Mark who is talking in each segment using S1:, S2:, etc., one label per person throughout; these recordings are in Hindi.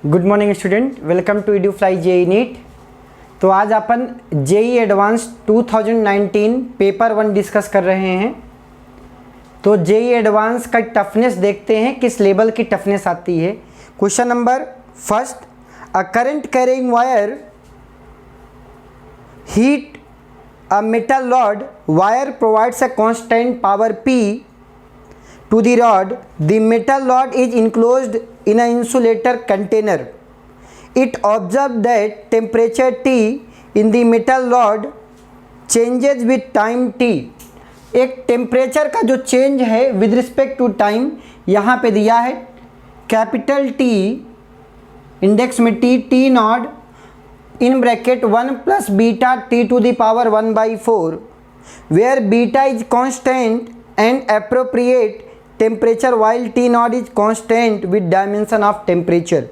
S1: Good morning student, welcome to EduFly JEE NEET. तो आज अपन JEE एडवांस 2019 पेपर 1 डिस्कस कर रहे हैं। तो JEE एडवांस का टफनेस देखते हैं, किस लेवल की टफनेस आती है। Question number first, a current carrying wire heat a metal rod, wire provides a constant power P to the rod. The metal rod is enclosed in an insulator container. It observed that temperature T in the metal rod changes with time T. एक टेम्परेचर का जो चेंज है विद रिस्पेक्ट टू टाइम यहाँ पे दिया है। कैपिटल T इंडेक्स में T not in bracket 1 plus beta T to the power 1/4 where beta is constant and appropriate temperature while T naught is constant with dimension of temperature.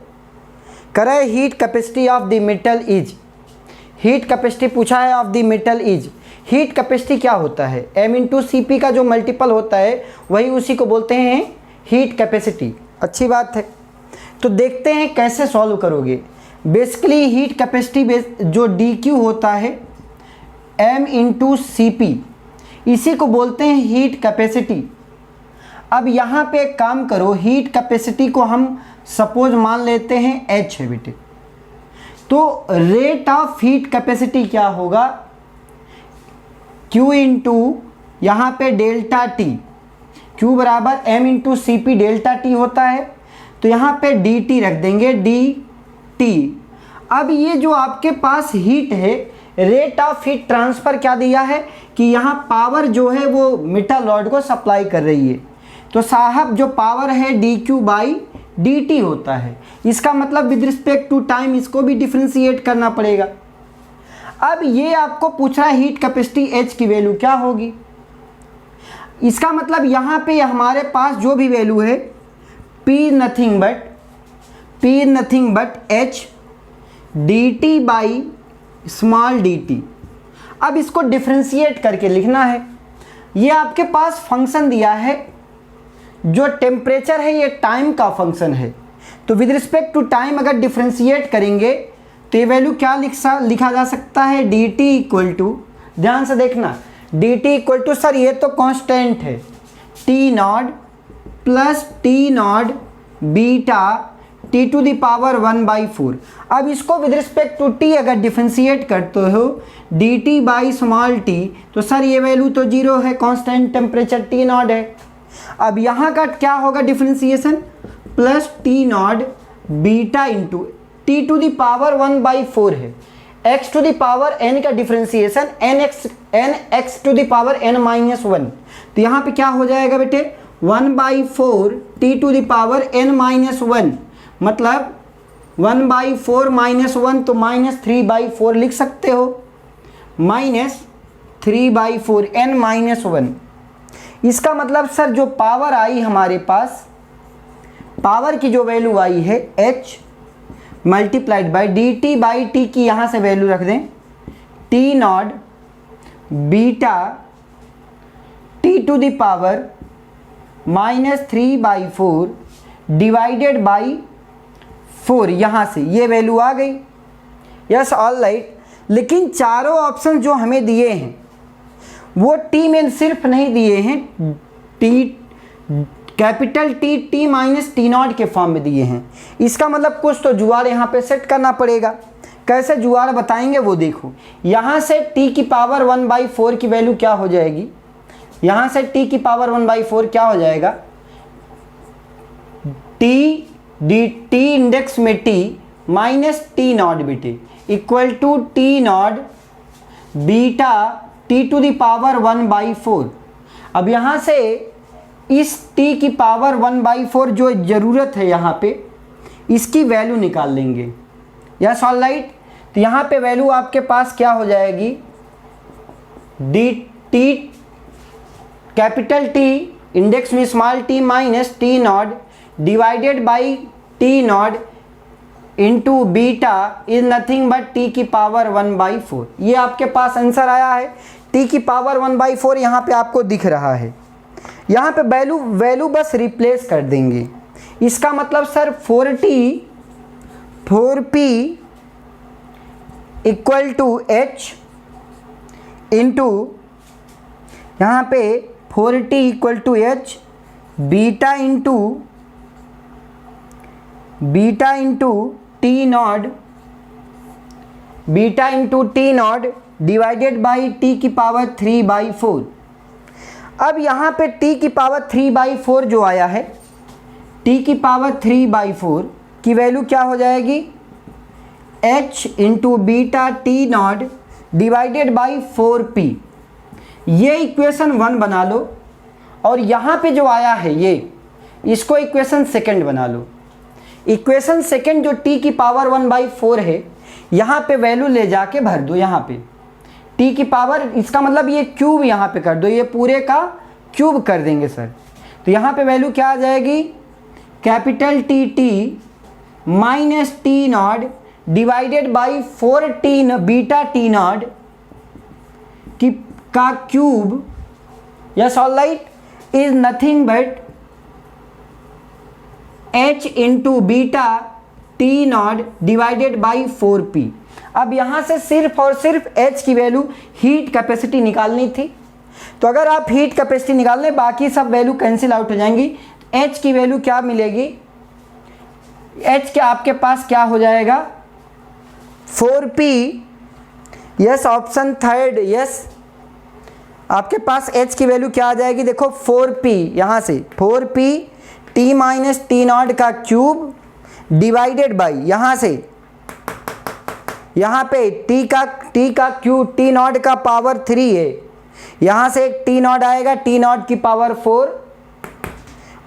S1: करे heat capacity of the metal is, heat capacity पूछा है of the metal is। heat capacity क्या होता है? m इंटू CP का जो मल्टीपल होता है वही उसी को बोलते हैं heat capacity। अच्छी बात है। तो देखते हैं कैसे सॉल्व करोगे। बेसिकली हीट कैपेसिटी जो dq होता है m इंटू CP, इसी को बोलते हैं हीट कैपेसिटी। अब यहाँ पे एक काम करो, हीट कैपेसिटी को हम सपोज मान लेते हैं h है बेटे। तो रेट ऑफ हीट कैपेसिटी क्या होगा? Q इंटू यहाँ पे डेल्टा T, Q बराबर m into CP delta T होता है। तो यहाँ पे dt रख देंगे, dt। अब ये जो आपके पास हीट है, रेट ऑफ हीट ट्रांसफ़र क्या दिया है कि यहाँ पावर जो है वो मेटल रॉड को सप्लाई कर रही है। तो साहब जो पावर है dq बाई dt होता है। इसका मतलब विद रिस्पेक्ट टू टाइम इसको भी डिफ्रेंशिएट करना पड़ेगा। अब ये आपको पूछ रहा है हीट कैपेसिटी h की वैल्यू क्या होगी। इसका मतलब यहाँ पे हमारे पास जो भी वैल्यू है P nothing but h dt by small dt। अब इसको डिफ्रेंशिएट करके लिखना है। ये आपके पास फंक्शन दिया है, जो टेम्परेचर है ये टाइम का फंक्शन है। तो विद रिस्पेक्ट टू टाइम अगर डिफ्रेंशिएट करेंगे तो ये वैल्यू क्या लिखा जा सकता है? dt इक्वल टू, ध्यान से देखना, dt इक्वल टू, सर ये तो कांस्टेंट है, T not plus T not beta T to the power 1/4। अब इसको विद रिस्पेक्ट टू T अगर डिफ्रेंशिएट करते हो dt बाई स्मॉल t, तो सर ये वैल्यू तो 0 है, कांस्टेंट टेम्परेचर T नॉट है। अब यहाँ का क्या होगा differentiation? Plus T not beta into T to the power 1/4 है, x to the power n का differentiation nx to the power n-1। तो यहाँ पे क्या हो जाएगा बेटे? 1/4 T to the power n-1, मतलब 1/4 -1 तो -3/4 लिख सकते हो, -3/4 n-1। इसका मतलब सर जो पावर आई हमारे पास, पावर की जो वैल्यू आई है h multiplied by dt by t की यहाँ से वैल्यू रख दें, T not beta T to the power -3/4 divided by 4, यहाँ से ये वैल्यू आ गई। Yes, all right. लेकिन चारों ऑप्शन जो हमें दिए हैं वो T में सिर्फ नहीं दिए हैं, capital T minus T not के फॉर्म में दिए हैं। इसका मतलब कुछ तो जुगाड़ यहाँ पे सेट करना पड़ेगा। कैसे जुगाड़ बताएंगे वो देखो। यहाँ से T की पावर 1/4 की वैल्यू क्या हो जाएगी? यहाँ से T की पावर 1/4 क्या हो जाएगा? T इंडेक्स में T माइनस T नॉट बेटे equal to T not beta T to the power 1/4। अब यहाँ से इस T की पावर 1/4 जो ज़रूरत है यहाँ पे, इसकी वैल्यू निकाल लेंगे। Yes, all right. तो यहाँ पे वैल्यू आपके पास क्या हो जाएगी? dt कैपिटल T इंडेक्स में small t minus T not divided by T not into beta is nothing but T की पावर 1/4। ये आपके पास आंसर आया है। T की पावर 1/4 यहाँ पे आपको दिख रहा है। यहाँ पे वैल्यू बस रिप्लेस कर देंगे। इसका मतलब sir 4t 4p equal to h into यहाँ पे 4t equal to h beta into T not divided by t की पावर 3/4। अब यहाँ पे t की पावर 3/4 जो आया है, t की पावर 3/4 की वैल्यू क्या हो जाएगी, h into beta T not divided by 4p। ये इक्वेशन 1 बना लो, और यहाँ पे जो आया है ये, इसको इक्वेशन सेकंड बना लो। इक्वेशन सेकंड जो t की पावर 1/4 है, यहाँ पे वैल्यू ले जाके भर दो। यहाँ पे t की पावर, इसका मतलब ये क्यूब यहाँ पे कर दो, ये पूरे का क्यूब कर देंगे सर। तो यहाँ पे वैल्यू क्या आ जाएगी, capital T minus T not divided by 4t beta T naught का cube, yes all right, is nothing but h into beta T not divided by 4p। अब यहाँ से सिर्फ और सिर्फ h की वैल्यू हीट कैपेसिटी निकालनी थी। तो अगर आप हीट कैपेसिटी निकाल लें, बाकी सब वैल्यू कैंसिल आउट हो जाएंगी। h की वैल्यू क्या मिलेगी, h के आपके पास क्या हो जाएगा, 4p, yes option third, yes आपके पास h की वैल्यू क्या आ जाएगी, देखो 4p, यहाँ से 4p t minus T naught का क्यूब डिवाइडेड बाई, यहाँ से यहाँ पे t का क्यूब, टी नॉट का पावर 3 है, यहाँ से एक टी नॉट आएगा, टी नॉट की पावर 4,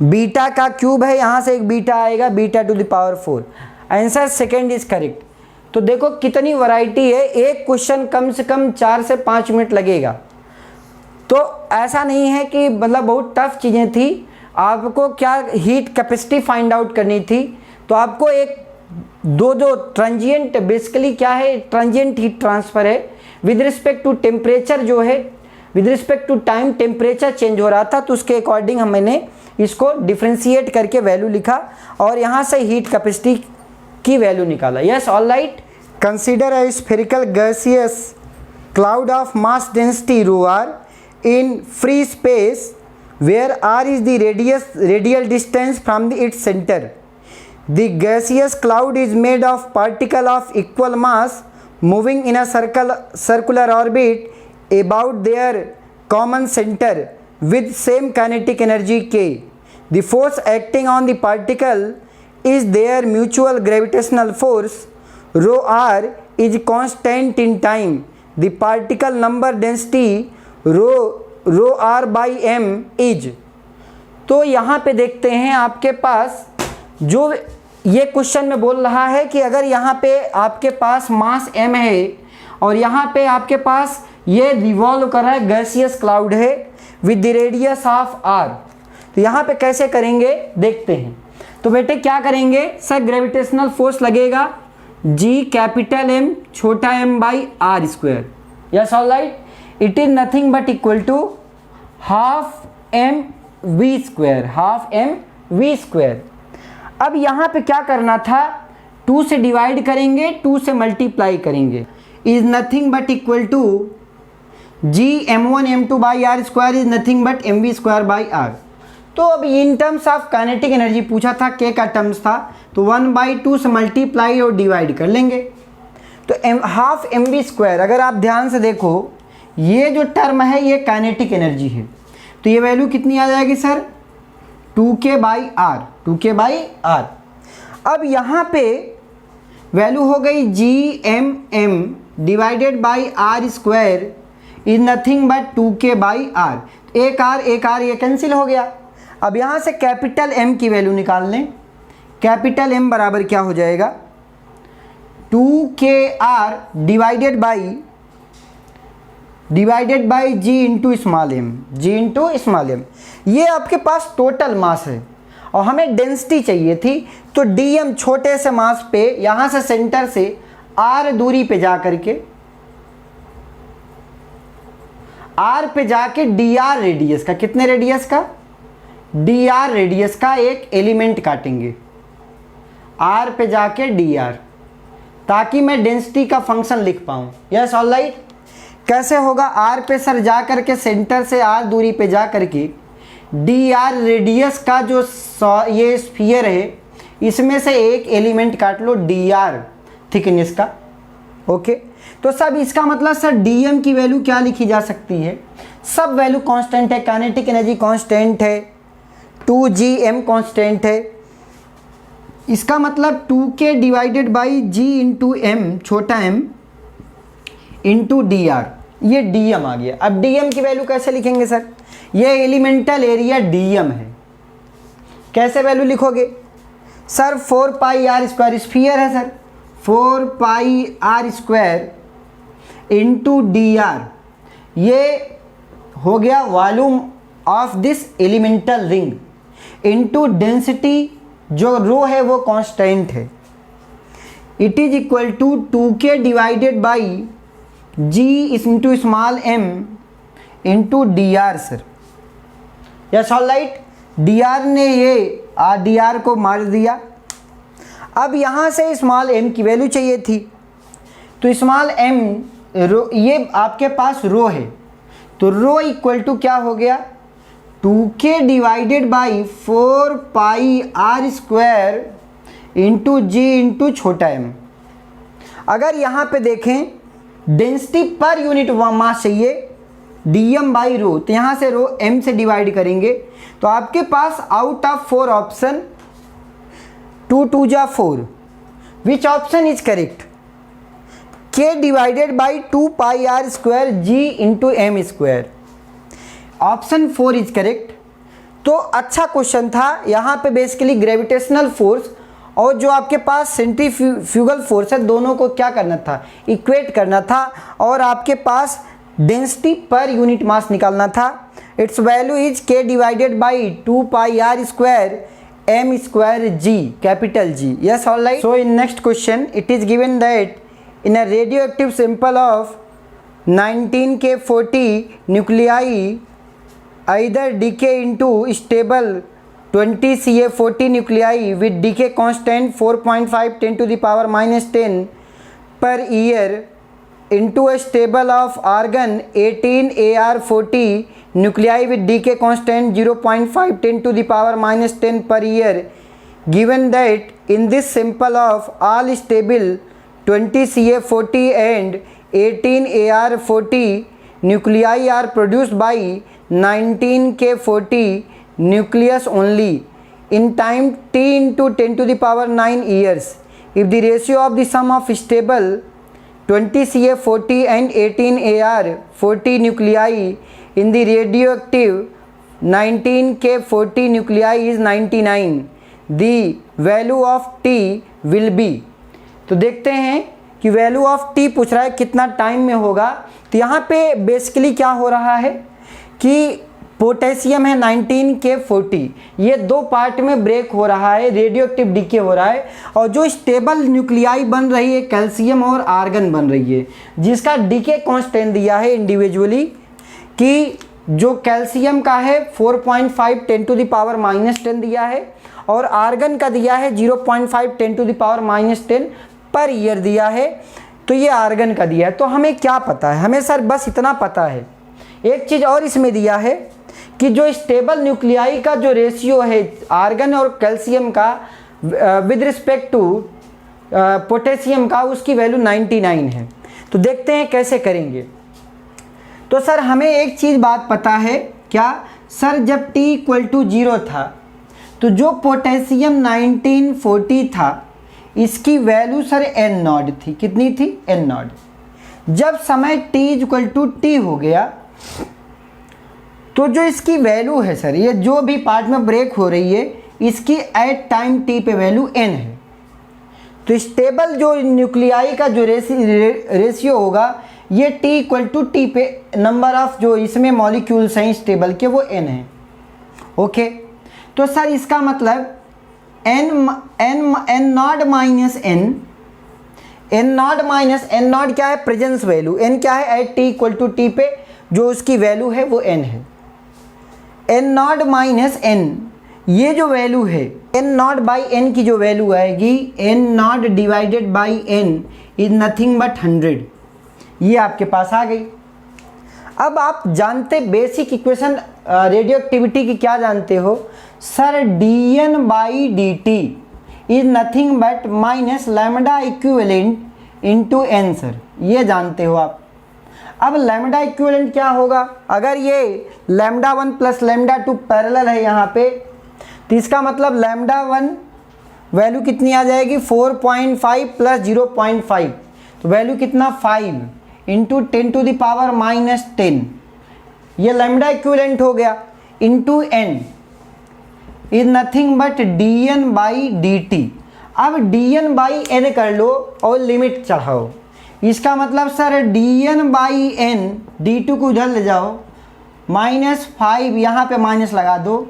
S1: बीटा का क्यूब है, यहाँ से एक बीटा आएगा, beta two the power 4। Answer second is correct. तो देखो कितनी वैरायटी है, एक क्वेश्चन कम से कम 4 से 5 मिनट लगेगा। तो ऐसा नहीं है कि मतलब बहुत टफ चीज़ें थी, आपको क्या हीट कैपेसिटी फाइंड आउट करनी थी। तो आपको एक दो ट्रांजिएंट, बेसिकली क्या है, ट्रांजिएंट हीट ट्रांसफ़र है विद रिस्पेक्ट टू टेम्परेचर, जो है with respect to time temperature change हो रहा था, तो उसके अकॉर्डिंग मैंने इसको डिफ्रेंशिएट करके वैल्यू लिखा और यहाँ से हीट कैपेसिटी की वैल्यू निकाला। Yes all right. Consider a spherical gaseous cloud of mass density ρr in free space where r is the radial distance from its center. The gaseous cloud is made of particle of equal mass moving in a circular orbit about their common center with same kinetic energy k. The force acting on the particle is their mutual gravitational force. Rho r is constant in time. The particle number density rho r by m is. तो यहाँ पे देखते हैं आपके पास जो ये क्वेश्चन में बोल रहा है कि अगर यहाँ पे आपके पास मास m है और यहाँ पे आपके पास ये रिवॉल्व कर रहा है, गैसियस क्लाउड है with the radius of r, तो यहाँ पे कैसे करेंगे देखते हैं। तो बेटे क्या करेंगे सर, ग्रेविटेशनल फोर्स लगेगा g कैपिटल M छोटा m by r square. Yes all right. It is nothing but equal to half mv square. अब यहाँ पे क्या करना था, 2 से डिवाइड करेंगे, 2 से मल्टीप्लाई करेंगे, is nothing but equal to g m1 m2 by R square is nothing but mv square by R. तो अब in terms of kinetic energy पूछा था, k का टर्म्स था, तो 1/2 से मल्टीप्लाई और डिवाइड कर लेंगे। तो हाफ mv स्क्वायर, अगर आप ध्यान से देखो ये जो टर्म है ये काइनेटिक एनर्जी है, तो ये वैल्यू कितनी आ जाएगी सर, 2k बाई आर। अब यहाँ पे वैल्यू हो गई gmm divided by R square is nothing but 2k by R. एक आर ये कैंसिल हो गया। अब यहाँ से कैपिटल M की वैल्यू निकाल लें। कैपिटल M बराबर क्या हो जाएगा, 2kr divided by g into small m। ये आपके पास टोटल मास है और हमें डेंसिटी चाहिए थी, तो dm छोटे से मास पे यहाँ से सेंटर से r दूरी पे जा करके r पे जाके dr रेडियस का, कितने रेडियस का, dr रेडियस का एक एलिमेंट काटेंगे, r पे जाके dr। ताकि मैं डेंसिटी का फंक्शन लिख पाऊँ। Yes all right. कैसे होगा, आर पे सर जा करके सेंटर से आर दूरी पे जा करके डी आर रेडियस का जो ये स्फीयर है इसमें से एक एलिमेंट काट लो डी आर थिकनेस का। ओके, तो सब इसका मतलब सर डीएम की वैल्यू क्या लिखी जा सकती है, सब वैल्यू कांस्टेंट है, काइनेटिक एनर्जी कांस्टेंट है, 2gm कांस्टेंट है। इसका मतलब 2k divided by g into M छोटा m इंटू डी आर, ये डीएम आ गया। अब डीएम की वैल्यू कैसे लिखेंगे सर, ये एलिमेंटल एरिया डीएम है, कैसे वैल्यू लिखोगे sir, 4 pi R square sphere है sir, 4 pi R square into D R, ये हो गया volume of this elemental ring into density, जो रो है वो कांस्टेंट है, it is equal to 2k divided by g into small m into D R sir. Yes all right, D R ने ये डी आर को मार दिया। अब यहाँ से स्मॉल m की वैल्यू चाहिए थी, तो स्मॉल m रो, ये आपके पास रो है, तो रो इक्वल टू क्या हो गया 2k divided by 4 pi R square into G into छोटा m। अगर यहाँ पे देखें डेंसिटी पर यूनिट मास चाहिए dm बाई रो, तो यहाँ से रो m से डिवाइड करेंगे, तो आपके पास आउट ऑफ 4 ऑप्शन 2 2 जा 4, which option is correct, k divided by 2 pi R square g into M square, option 4 is correct. तो अच्छा क्वेश्चन था, यहाँ पे बेसिकली ग्रेविटेशनल फोर्स और जो आपके पास सेंट्रीफ्यूगल फोर्स है दोनों को क्या करना था, इक्वेट करना था, और आपके पास डेंसिटी पर यूनिट मास निकालना था। Its value is k divided by 2 pi R square M square G, capital G. Yes all right. So in next question it is given that in a radioactive sample of 19K40 nuclei either decay into stable 20Ca40 nuclei with decay constant 4.5 10 to the power minus 10 per year into a stable of argon 18Ar40 nuclei with decay constant 0.5 10 to the power minus 10 per year, given that in this sample of all stable 20Ca40 and 18Ar40 nuclei are produced by 19K40 nucleus only in time t into 10 to the power 9 years. If the ratio of the sum of stable 20Ca40 and 18Ar40 nuclei in the radioactive 19K40 nuclei is 99, the value of t will be। तो देखते हैं कि वैल्यू ऑफ टी पूछ रहा है कितना टाइम में होगा। तो यहाँ पे बेसिकली क्या हो रहा है कि पोटेशियम है 19K40, ये दो पार्ट में ब्रेक हो रहा है, रेडियो एक्टिव डीके हो रहा है, और जो स्टेबल न्यूक्लियाई बन रही है कैल्शियम और आर्गन बन रही है, जिसका डीके कांस्टेंट दिया है इंडिविजुअली कि जो कैल्शियम का है 4.5 10 टू द पावर माइनस 10 दिया है, और आर्गन का दिया है 0.5 10 to the power minus 10 per year दिया है। तो ये आर्गन का दिया है। तो हमें क्या पता है, हमें सर बस इतना पता है, एक चीज़ और इसमें दिया है कि जो स्टेबल न्यूक्लियाई का जो रेशियो है आर्गन और कैल्शियम का विद रिस्पेक्ट टू पोटेशियम का, उसकी वैल्यू 99 है। तो देखते हैं कैसे करेंगे। तो सर हमें एक चीज़ बात पता है, क्या सर, जब t इक्वल टू 0 था तो जो पोटेशियम 1940 था इसकी वैल्यू सर n नॉट थी, कितनी थी, n नॉट। जब समय t इक्वल टू t हो गया तो जो इसकी वैल्यू है सर, ये जो भी पार्ट में ब्रेक हो रही है इसकी एट टाइम t पे वैल्यू n है। तो स्टेबल जो न्यूक्लियाई का जो रेशियो होगा ये t इक्वल टू t पे नंबर ऑफ जो इसमें मॉलिक्यूल्स हैं स्टेबल के वो n है। ओके, तो सर इसका मतलब n not minus n not क्या है, प्रेजेंस वैल्यू, n क्या है, at t equal to t पे जो उसकी वैल्यू है वो n है। n नॉट माइनस n ये जो वैल्यू है एन नॉट बाई एन की जो वैल्यू आएगी, N not divided by N is nothing but 100, ये आपके पास आ गई। अब आप जानते बेसिक इक्वेशन रेडियो एक्टिविटी की क्या जानते हो sir, D N by D T is nothing but minus lambda equivalent into N sir, ये जानते हो आप। अब लैम्डा इक्विवेलेंट क्या होगा, अगर ये लैम्डा 1 प्लस लैम्डा 2 पैरेलल है यहाँ पे, तो इसका मतलब लैम्डा 1 वैल्यू कितनी आ जाएगी 4.5 प्लस 0.5, तो वैल्यू कितना 5 into 10 to the power minus 10, ये लैम्डा इक्विवेलेंट हो गया, into N is nothing but D N by D T. अब डी एन बाई एन कर लो और लिमिट चढ़ाओ, इसका मतलब sir D N by N, D T को उधर ले जाओ, -5 यहाँ पे माइनस लगा दो,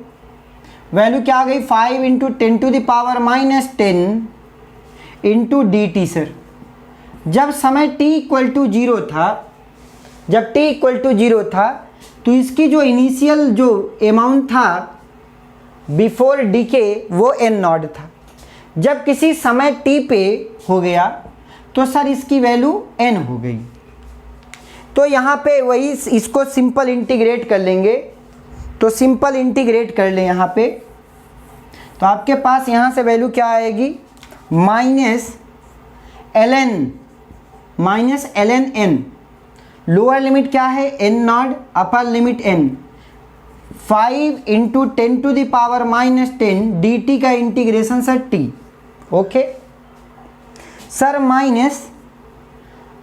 S1: वैल्यू क्या आ गई 5 into 10 to the power minus 10 into D T sir. जब समय t इक्वल टू 0 था, जब t इक्वल टू 0 था तो इसकी जो इनिशियल जो अमाउंट था बिफोर डीके वो एन नॉट था। जब किसी समय t पे हो गया तो सर इसकी वैल्यू n हो गई। तो यहाँ पे वही इसको सिंपल इंटीग्रेट कर लेंगे, तो सिंपल इंटीग्रेट कर लें यहाँ पे, तो आपके पास यहाँ से वैल्यू क्या आएगी minus ln n, lower limit क्या है n naught, upper limit n, 5 into 10 to the power minus 10 D T का integration sir t, okay sir, minus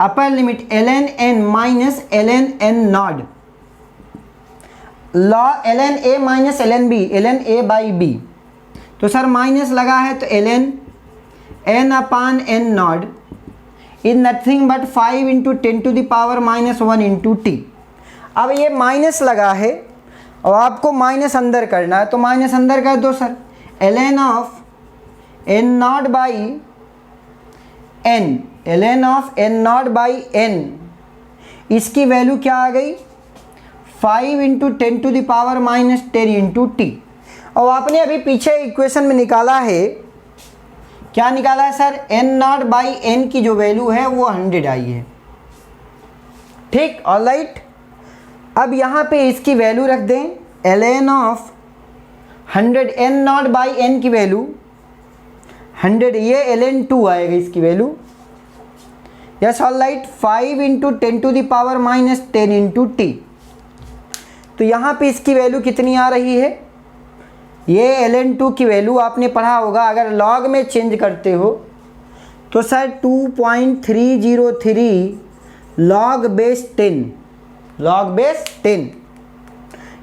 S1: upper limit ln n minus ln n naught, law ln a minus ln b, ln a by b, तो सर माइनस लगा है तो ln n upon n naught is nothing but 5 into 10 to the power minus 1 into T. अब ये माइनस लगा है और आपको माइनस अंदर करना है, तो माइनस अंदर कर दो sir, ln of n not by n, ln of n not by n, इसकी वैल्यू क्या आ गई 5 into 10 to the power minus 10 into T. और आपने अभी पीछे इक्वेशन में निकाला है, क्या निकाला है sir, n not by n की जो वैल्यू है वो 100 आई है, ठीक, ऑलराइट। अब यहाँ पे इसकी वैल्यू रख दें, ln of 100, n not by n की वैल्यू 100, ये ln 2 आएगा इसकी वैल्यू, yes all right, 5 into 10 to the power minus 10 into T. तो यहाँ पे इसकी वैल्यू कितनी आ रही है, ये ln 2 की वैल्यू आपने पढ़ा होगा, अगर लॉग में चेंज करते हो तो sir 2.303 log base 10, log base 10,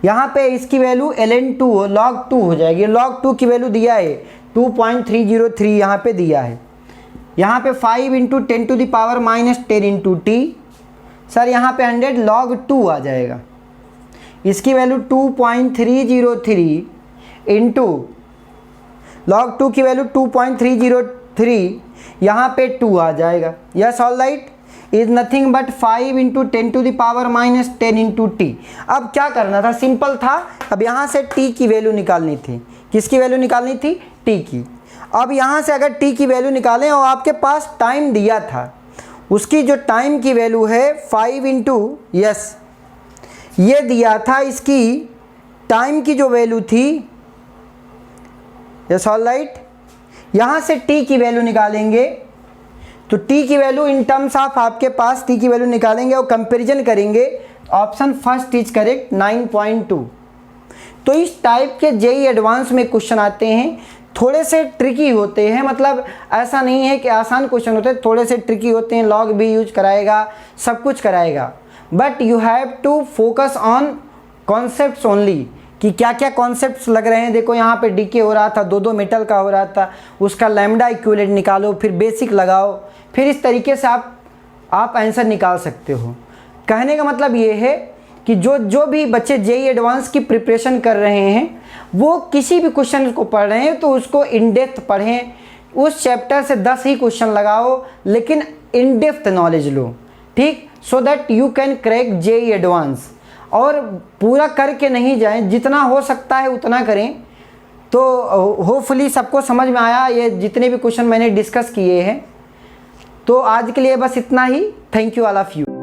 S1: यहाँ पे इसकी वैल्यू ln 2 लॉग 2 हो जाएगी, लॉग 2 की वैल्यू दिया है 2.303 यहाँ पे दिया है, यहाँ पे 5 into 10 to the power minus 10 into T, sir यहाँ पे 100 लॉग 2 आ जाएगा, इसकी वैल्यू 2.303 इंटू लॉग 2 की वैल्यू 2.303, यहाँ पे 2 आ जाएगा, yes all right, is nothing but 5 into 10 to the power minus 10 into T. अब क्या करना था, सिंपल था, अब यहाँ से t की वैल्यू निकालनी थी, किसकी वैल्यू निकालनी थी, t की। अब यहाँ से अगर t की वैल्यू निकालें और आपके पास टाइम दिया था, उसकी जो टाइम की वैल्यू है 5 इंटू, यस ये दिया था, इसकी टाइम की जो वैल्यू थी, यस ऑलराइट, यहाँ से t की वैल्यू निकालेंगे, तो t की वैल्यू इन टर्म्स ऑफ आपके पास t की वैल्यू निकालेंगे और कंपैरिजन करेंगे, ऑप्शन फर्स्ट इज करेक्ट 9.2। तो इस टाइप के जेईई एडवांस में क्वेश्चन आते हैं, थोड़े से ट्रिकी होते हैं, मतलब ऐसा नहीं है कि आसान क्वेश्चन होते हैं, थोड़े से ट्रिकी होते हैं, लॉग भी यूज कराएगा, सब कुछ कराएगा, but you have to focus on concepts only, कि क्या क्या कॉन्सेप्ट्स लग रहे हैं। देखो यहाँ पे डीके हो रहा था, दो मेटल का हो रहा था, उसका लैम्डा इक्विवेलेंट निकालो, फिर बेसिक लगाओ, फिर इस तरीके से आप आंसर निकाल सकते हो। कहने का मतलब ये है कि जो भी बच्चे जेईई एडवांस की प्रिपरेशन कर रहे हैं, वो किसी भी क्वेश्चन को पढ़ रहे हैं तो उसको इन डेप्थ पढ़ें, उस चैप्टर से 10 ही क्वेश्चन लगाओ, लेकिन इन डेप्थ नॉलेज लो, ठीक, so that you can crack JEE advance. और पूरा करके नहीं जाएं, जितना हो सकता है उतना करें, तो होपफुली सबको समझ में आया ये जितने भी क्वेश्चन मैंने डिस्कस किए हैं। तो आज के लिए बस इतना ही। Thank you all of you.